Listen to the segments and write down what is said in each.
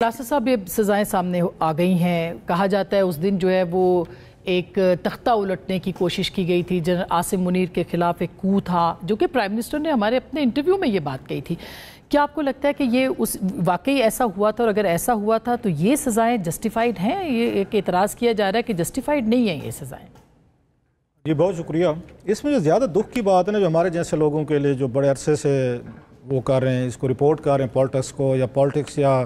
क्लासा साहब ये सज़ाएं सामने आ गई हैं। कहा जाता है उस दिन जो है वो एक तख्ता उलटने की कोशिश की गई थी। जनरल आसिम मुनीर के खिलाफ एक कू था, जो कि प्राइम मिनिस्टर ने हमारे अपने इंटरव्यू में ये बात कही थी। क्या आपको लगता है कि ये उस वाकई ऐसा हुआ था, और अगर ऐसा हुआ था तो ये सज़ाएं जस्टिफाइड हैं? ये एक एतराज़ किया जा रहा है कि जस्टिफाइड नहीं है ये सज़ाएं। जी बहुत शुक्रिया। इसमें जो ज़्यादा दुख की बात है ना, जो हमारे जैसे लोगों के लिए जो बड़े अरसे से वो कर रहे हैं, इसको रिपोर्ट कर रहे हैं पॉलिटिक्स को, या पॉलिटिक्स या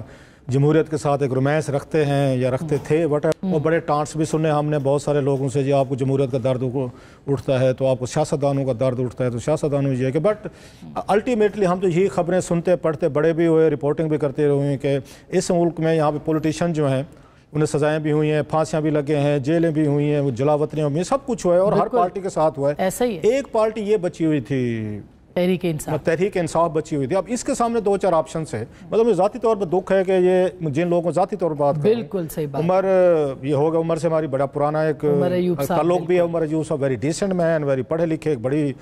जमहूरियत के साथ एक रोमांस रखते हैं या रखते थे, बट वो बड़े टांट्स भी सुने हमने बहुत सारे लोगों से। जी आपको जमहूरियत का दर्द उठता है तो आपको सियासतदानों का दर्द उठता है तो सियासतदानों ये कि, बट अल्टीमेटली हम तो यही खबरें सुनते पढ़ते बड़े भी हुए, रिपोर्टिंग भी करते हुए कि इस मुल्क में यहाँ पे पॉलिटिशियन जो हैं उन्हें सजाएं भी हुई हैं, फांसियां भी लगे हैं, जेलें भी हुई हैं, वो जलावतनियाँ हुई हैं, सब कुछ हुआ है और हर पार्टी के साथ हुआ है। ऐसा ही है। एक पार्टी ये बची हुई थी, तहरीक इंसाफ बची हुई थी। अब इसके सामने दो चार ऑप्शन है। मतलब मुझे ज़ाती तौर पर दुख है कि ये जिन लोगों को ज़ाती तौर पर बात बिल्कुल सही बात, उमर ये होगा, उमर से हमारी बड़ा पुराना एक ताल्लुक भी है। उमर अयूब साहब वेरी डिसेंट मैन, वेरी पढ़े लिखे, एक बड़ी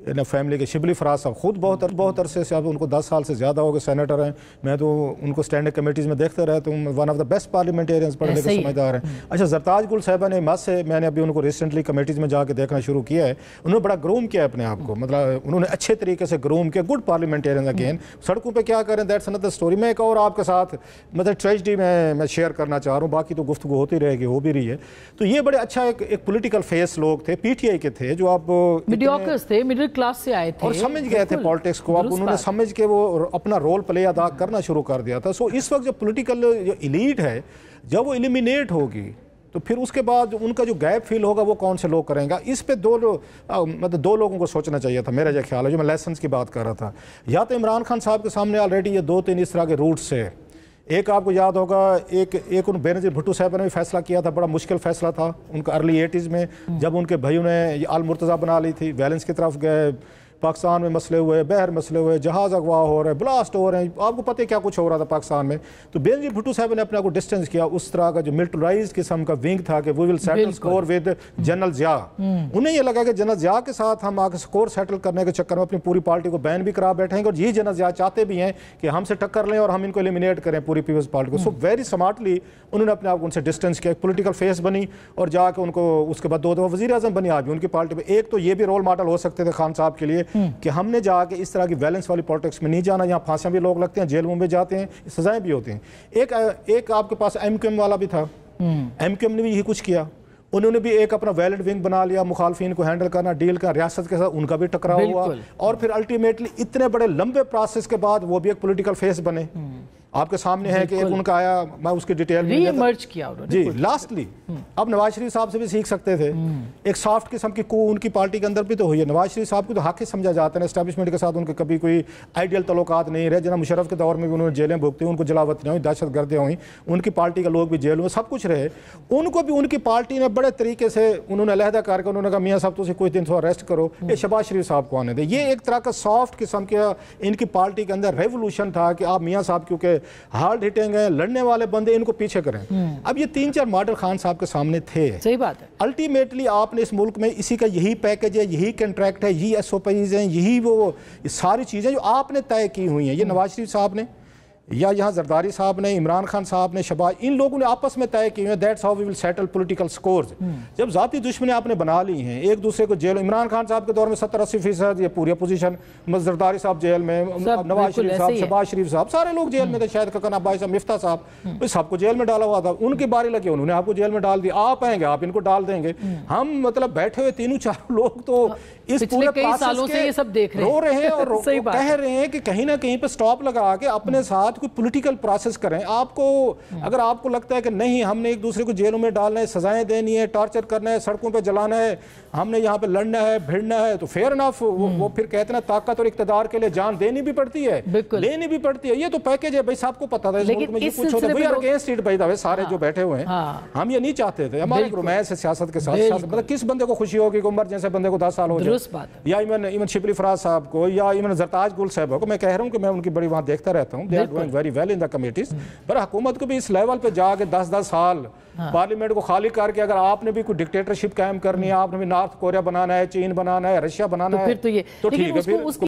फैमिली के। शिबली फराज साहब खुद बहुत अरसे से, अब उनको 10 साल से ज़्यादा हो गए सेनेटर हैं। मैं तो उनको स्टैंडिंग कमेटीज़ में देखते रहता हूँ। One of the best parliamentarians, पढ़े लिखे समझदार हैं। अच्छा, जरताज गुल साहिबा ने मस से, मैंने अभी उनको रिसेंटली कमेटीज़ में जाके देखना शुरू किया है। उन्होंने बड़ा ग्रूम किया अपने आप को, मतलब उन्होंने अच्छे तरीके से ग्रूम किया। Good parliamentarian again. सड़कों पर क्या करें, दैट्स अनदर स्टोरी। मैं एक और आपके साथ मतलब ट्रेजिडी मैं शेयर करना चाह रहा हूँ, बाकी तो गुफ्तगू होती रहेगी, हो भी रही है। तो ये बड़े अच्छा एक पोलिटिकल फेस लोग थे, PTI के थे, जो आप मीडियोकर्स थे, मिडिल क्लास से आए थे और समझ गए थे पॉलिटिक्स को। अब उन्होंने समझ के वो अपना रोल प्ले अदा करना शुरू कर दिया था। सो इस वक्त जो पॉलिटिकल जो एलीट है, जब वो एलिमिनेट होगी तो फिर उसके बाद उनका जो गैप फील होगा वो कौन से लोग करेंगे। इस पे दो लोगों को सोचना चाहिए था, मेरा जो ख्याल है, जो मैं लेसन्स की बात कर रहा था। या तो इमरान खान साहब के सामने ऑलरेडी ये 2-3 इस तरह के रूट्स है। एक आपको याद होगा, एक उन बेनज़ीर भुट्टो साहब ने भी फैसला किया था, बड़ा मुश्किल फैसला था उनका अर्ली 80s में, जब उनके भाइयों ने अल मुर्तज़ा बना ली थी, वैलेंस की तरफ गए, पाकिस्तान में मसले हुए, बहर मसले हुए, जहाज़ अगवा हो रहे हैं, ब्लास्ट हो रहे हैं, आपको पता है क्या कुछ हो रहा था पाकिस्तान में। तो बेनज़ीर भुट्टो साहब ने अपने आप को डिस्टेंस किया। उस तरह का जो मिलिटराइज्ड किस्म का विंग था कि we will settle score with general Zia. उन्हें यह लगा कि जनरल ज़िया के साथ हम आगे स्कोर सेटल करने के चक्कर में अपनी पूरी पार्टी को बैन भी करा बैठेंगे, और यही जनरल ज़िया चाहते भी हैं कि हमसे टक्कर लें और हम इनको एलिमिनेट करें पूरी पीपल्स पार्टी को। सो वेरी स्मार्टली उन्होंने अपने आप को उनसे डिस्टेंस किया, एक पोलिटिकल फेस बनी, और जाके उनको उसके बाद 2 दफ़ा वज़ीर आज़म बनी आज भी उनकी पार्टी में। एक तो ये भी रोल मॉडल हो सकते थे खान साहब के लिए कि हमने जाके इस तरह की वैलेंस वाली पॉलिटिक्स में नहीं जाना, यहाँ फांसियां भी लोग लगते हैं, जेल में भी जाते हैं, सजाएं भी होती हैं। एक आपके पास MQM वाला भी था, MQM ने भी यही कुछ किया। उन्होंने भी एक अपना वैलिड विंग बना लिया, मुखालफिन को हैंडल करना, डील का, रियासत के साथ उनका भी टकराव हुआ, और फिर अल्टीमेटली इतने बड़े लंबे प्रोसेस के बाद वो भी एक पॉलिटिकल फेस बने। आपके सामने है कि एक उनका आया, मैं उसकी डिटेल में मर्ज किया उन्होंने जी लास्टली। अब नवाज शरीफ साहब से भी सीख सकते थे, एक सॉफ्ट किस्म की को उनकी पार्टी के अंदर भी तो हुई है। नवाज शरीफ साहब को तो हक ही समझा जाता है, एस्टैब्लिशमेंट के साथ उनके कभी कोई आइडियल तल्लुकात नहीं रहे। जनाब मुशर्रफ के दौर में भी उन्होंने जेलें भुगती, उनको जलावतनियाँ हुई, दहशत गर्दियाँ हुई, उनकी पार्टी के लोग भी जेल में, सब कुछ रहे। उनको भी उनकी पार्टी ने बड़े तरीके से उन्होंने अलहदा करके उन्होंने कहा मियाँ साहब तो कुछ दिन थोड़ा रेस्ट करो, ये शहबाज शरीफ साहब को आने दे। ये एक तरह का सॉफ्ट किस्म का इनकी पार्टी के अंदर रेवोल्यूशन था कि आप मियाँ साहब क्योंकि हार्ड हिटिंग है, लड़ने वाले बंदे, इनको पीछे करें। अब ये 3-4 मॉडल खान साहब के सामने थे। सही बात है। अल्टीमेटली आपने इस मुल्क में इसी का यही पैकेज है, यही कॉन्ट्रैक्ट है, यही SOPs हैं, यही वो सारी चीज़ें जो आपने तय की हुई हैं। ये नवाज शरीफ साहब ने, या यहाँ जरदारी साहब ने, इमरान खान साहब ने, शहबाज, इन लोगों ने आपस में तय किए हैं, that's how we will settle political scores. जब ज़ाती दुश्मनी आपने बना ली हैं, एक दूसरे को जेल, इमरान खान साहब के दौर में 70-80% ये पूरी अपोजिशन, जरदारी साहब जेल में, नवाज शरीफ साहब, शहबाज शरीफ साहब, सारे लोग जेल में थे, शायद ककन अब्बासी साहब, मिफ्ता साहब, सबको जेल में डाला हुआ था। उनकी बारी लगी, उन्होंने आपको जेल में डाल दिया। आप आएंगे, आप इनको डाल देंगे। हम मतलब बैठे हुए 3-4 लोग तो इस पूरे सालों से ये सब देख रहे हैं और कह रहे हैं कि कहीं ना कहीं पे स्टॉप लगा के अपने साथ कोई पॉलिटिकल प्रोसेस करें। आपको अगर आपको लगता है कि नहीं, हमने एक दूसरे को जेलों में डालना है, सजाएं देनी है, टॉर्चर करना है, सड़कों पे जलाना है, हमने यहाँ पे लड़ना है, भिड़ना है, तो फेयर इनफ। वो फिर कहते हैं ताकत और इक्तदार के लिए जान देनी भी पड़ती है, लेनी भी पड़ती है। ये तो पैकेज है भाई, सबको पता था। इस मुल्क में ये कुछ होता है, अगेंस्ट इट भाई सारे जो बैठे हुए हैं, हम ये नहीं चाहते थे। हमारे रोमांस है सियासत के साथ। मतलब किस बंदे को खुशी होगी कि उमर जैसे बंदे को 10 साल हो जाए, या इवन शिबली फराज साहब को, या इवन जरताज गुल साहब को। मैं कह रहा हूँ कि मैं उनकी बड़ी वहाँ देखता रहता हूँ, they are doing very well in the committees. पर हुकूमत को भी इस लेवल पे जाके 10-10 साल पार्लियामेंट को खाली करके अगर आपने भी कोई डिक्टेटरशिप कायम करनी है, आपने भी नॉर्थ कोरिया बनाना है, चीन बनाना है, रशिया बनाना है, तो ठीक है फिर